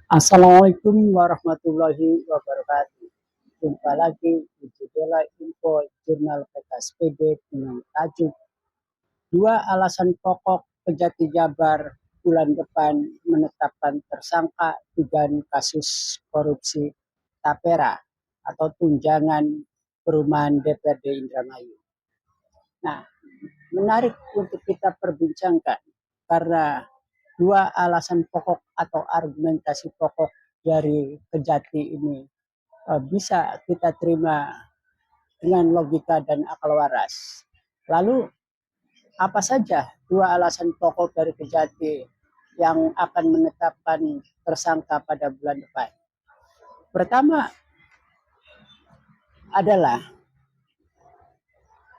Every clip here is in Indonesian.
Assalamualaikum warahmatullahi wabarakatuh. Jumpa lagi di jendela info jurnal PKSPD dengan tajuk dua alasan pokok Kejati Jabar bulan depan menetapkan tersangka dugaan kasus korupsi Tapera atau tunjangan perumahan DPRD Indramayu. Nah, menarik untuk kita perbincangkan karena dua alasan pokok atau argumentasi pokok dari Kejati ini bisa kita terima dengan logika dan akal waras. Lalu apa saja dua alasan pokok dari Kejati yang akan menetapkan tersangka pada bulan depan? Pertama adalah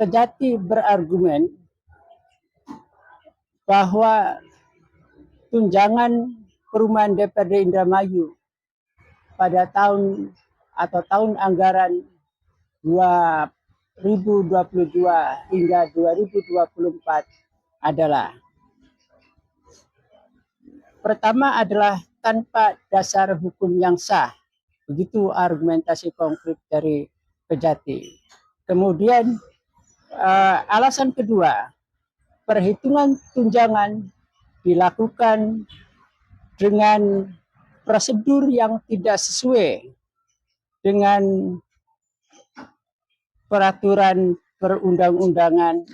Kejati berargumen bahwa tunjangan perumahan DPRD Indramayu pada tahun anggaran 2022 hingga 2024 adalah pertama adalah tanpa dasar hukum yang sah. Begitu argumentasi konkret dari Kejati. Kemudian alasan kedua, perhitungan tunjangan dilakukan dengan prosedur yang tidak sesuai dengan peraturan perundang-undangan.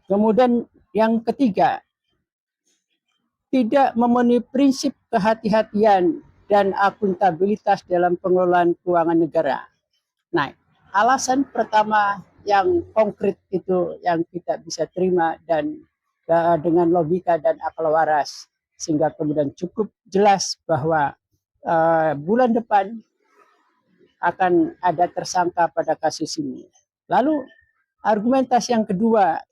Kemudian yang ketiga, tidak memenuhi prinsip kehati-hatian dan akuntabilitas dalam pengelolaan keuangan negara. Nah, alasan pertama yang konkret itu yang kita bisa terima dan dengan logika dan akal waras, sehingga kemudian cukup jelas bahwa bulan depan akan ada tersangka pada kasus ini. Lalu argumentasi yang kedua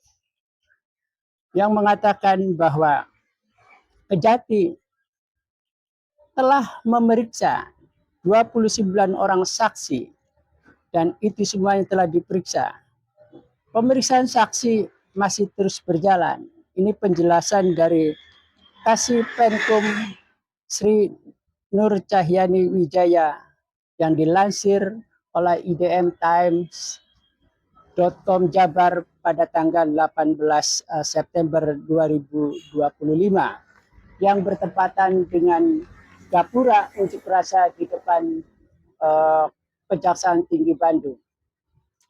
yang mengatakan bahwa Kejati telah memeriksa 29 orang saksi dan itu semuanya telah diperiksa. Pemeriksaan saksi masih terus berjalan. Ini penjelasan dari Kasih Penkum Sri Nur Cahyani Wijaya yang dilansir oleh IDM Times.com Jabar pada tanggal 18 September 2025 yang bertepatan dengan Gapura unjuk rasa di depan Kejaksaan Tinggi Bandung.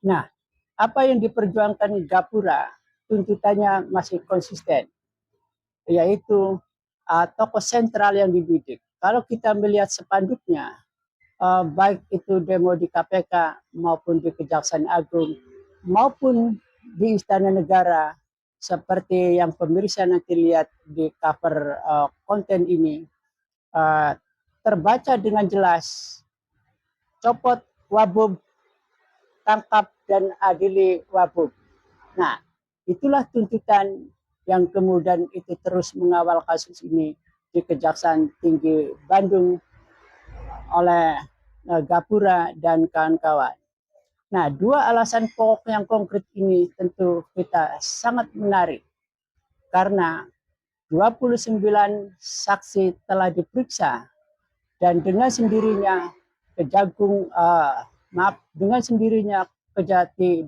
Nah, apa yang diperjuangkan Gapura tuntutannya masih konsisten, yaitu tokoh sentral yang dibidik. Kalau kita melihat spanduknya, baik itu demo di KPK maupun di Kejaksaan Agung maupun di Istana Negara, seperti yang pemirsa nanti lihat di cover konten ini, terbaca dengan jelas copot Wabub, tangkap dan adili Wabub. Nah, itulah tuntutan yang kemudian itu terus mengawal kasus ini di Kejaksaan Tinggi Bandung oleh Gapura dan kawan-kawan. Nah, dua alasan pokok yang konkret ini tentu kita sangat menarik karena 29 saksi telah diperiksa dan dengan sendirinya Kejati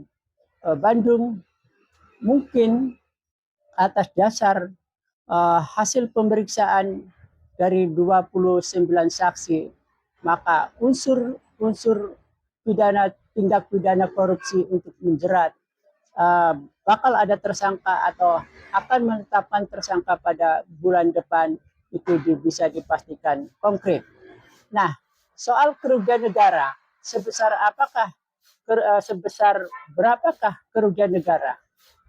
Bandung mungkin atas dasar hasil pemeriksaan dari 29 saksi, maka unsur tindak pidana korupsi untuk menjerat bakal ada tersangka atau akan menetapkan tersangka pada bulan depan itu bisa dipastikan konkret. Nah, soal kerugian negara, sebesar berapakah kerugian negara?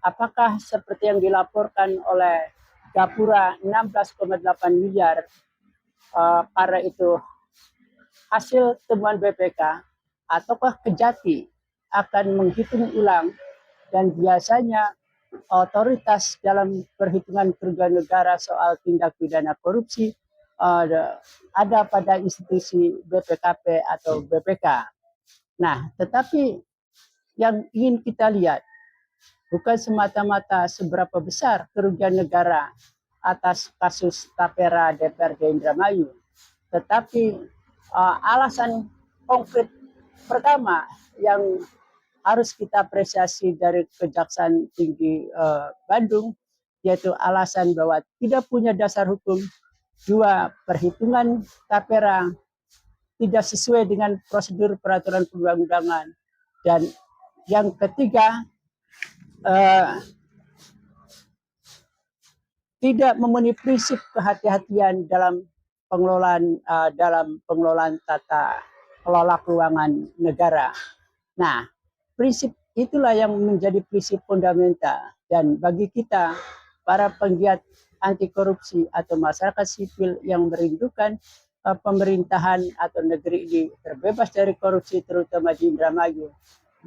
Apakah seperti yang dilaporkan oleh Gapura 16,8 miliar karena itu hasil temuan BPK, ataukah Kejati akan menghitung ulang dan biasanya otoritas dalam perhitungan kerugian negara soal tindak pidana korupsi ada pada institusi BPKP atau BPK. Nah, tetapi yang ingin kita lihat bukan semata-mata seberapa besar kerugian negara atas kasus Tapera DPRD Indramayu. Tetapi alasan konkret pertama yang harus kita apresiasi dari Kejaksaan Tinggi Bandung, yaitu alasan bahwa tidak punya dasar hukum. Dua, perhitungan Tapera tidak sesuai dengan prosedur peraturan perundang-undangan. Dan yang ketiga, tidak memenuhi prinsip kehati-hatian dalam pengelolaan tata kelola keuangan negara. Nah, prinsip itulah yang menjadi prinsip fundamental, dan bagi kita para penggiat anti korupsi atau masyarakat sipil yang merindukan pemerintahan atau negeri ini terbebas dari korupsi, terutama di Indramayu,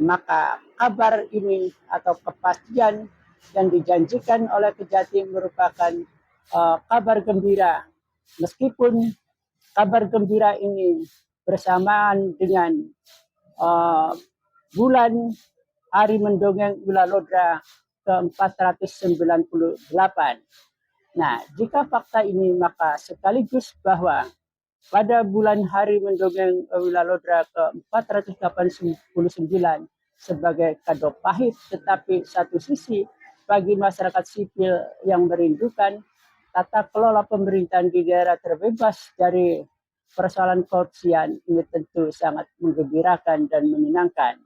maka kabar ini atau kepastian yang dijanjikan oleh Kejatim merupakan kabar gembira. Meskipun kabar gembira ini bersamaan dengan bulan Hari Mendongeng Wilalodra ke-498. Nah, jika fakta ini, maka sekaligus bahwa pada bulan Hari Mendongeng Wilalodra ke-489 sebagai kado pahit, tetapi satu sisi bagi masyarakat sipil yang merindukan tata kelola pemerintahan di daerah terbebas dari persoalan korupsian, ini tentu sangat menggembirakan dan menyenangkan.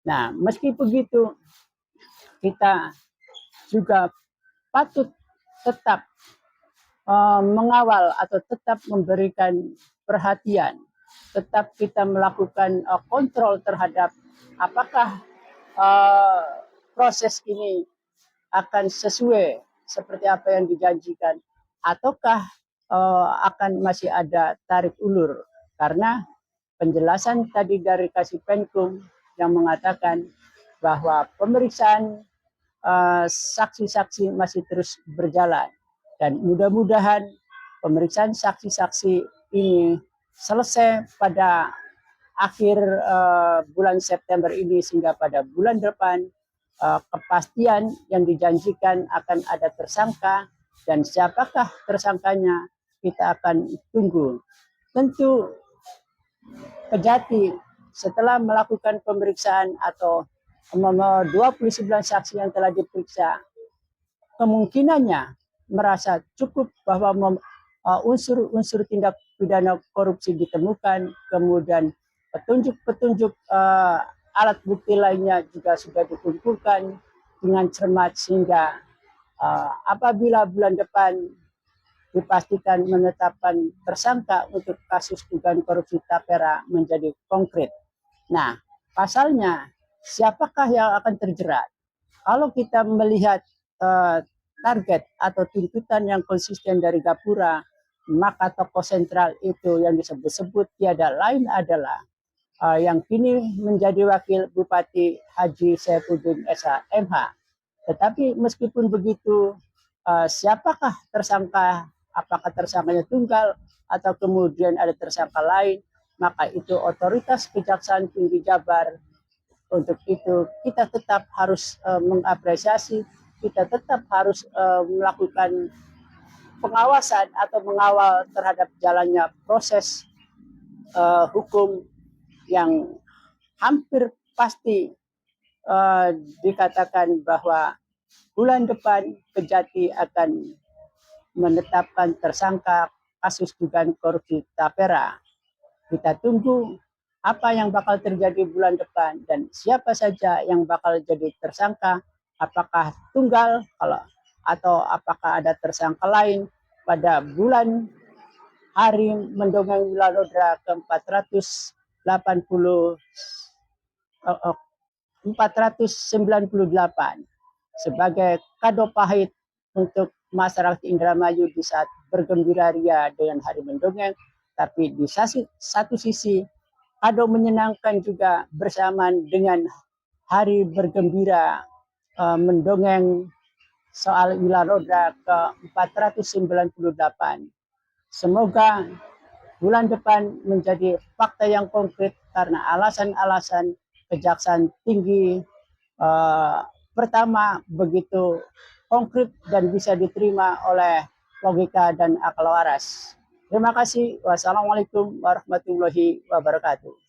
Nah, meski begitu, kita juga patut tetap mengawal atau tetap memberikan perhatian, tetap kita melakukan kontrol terhadap apakah proses ini akan sesuai seperti apa yang dijanjikan, ataukah akan masih ada tarik ulur. Karena penjelasan tadi dari Kasipenkum yang mengatakan bahwa pemeriksaan saksi-saksi masih terus berjalan, dan mudah-mudahan pemeriksaan saksi-saksi ini selesai pada akhir bulan September ini, sehingga pada bulan depan kepastian yang dijanjikan akan ada tersangka, dan siapakah tersangkanya kita akan tunggu. Tentu Kejati setelah melakukan pemeriksaan atau 29 saksi yang telah diperiksa, kemungkinannya merasa cukup bahwa unsur-unsur tindak pidana korupsi ditemukan, kemudian petunjuk-petunjuk alat bukti lainnya juga sudah dikumpulkan dengan cermat, sehingga apabila bulan depan dipastikan menetapkan tersangka untuk kasus dugaan korupsi Tapera menjadi konkret. Nah, pasalnya siapakah yang akan terjerat? Kalau kita melihat target atau tuntutan yang konsisten dari Gapura, maka tokoh sentral itu yang disebut-sebut tiada lain adalah yang kini menjadi wakil Bupati Haji Saifuddin SH.MH. Tetapi meskipun begitu, siapakah tersangka? Apakah tersangkanya tunggal atau kemudian ada tersangka lain? Maka itu otoritas Kejaksaan Tinggi Jabar. Untuk itu kita tetap harus mengapresiasi, kita tetap harus melakukan pengawasan atau mengawal terhadap jalannya proses hukum yang hampir pasti dikatakan bahwa bulan depan Kejati akan menetapkan tersangka kasus dugaan korupsi Tapera. Kita tunggu apa yang bakal terjadi bulan depan dan siapa saja yang bakal jadi tersangka, apakah tunggal atau apakah ada tersangka lain pada bulan Hari Mendongeng Wilalodra ke-498 sebagai kado pahit untuk masyarakat Indramayu di saat bergembira ria dengan Hari Mendongeng. Tapi di satu sisi kado menyenangkan juga bersamaan dengan hari bergembira mendongeng soal Wilalodra ke-498. Semoga bulan depan menjadi fakta yang konkret, karena alasan-alasan Kejaksaan Tinggi pertama begitu konkret dan bisa diterima oleh logika dan akal waras. Terima kasih. Wassalamualaikum warahmatullahi wabarakatuh.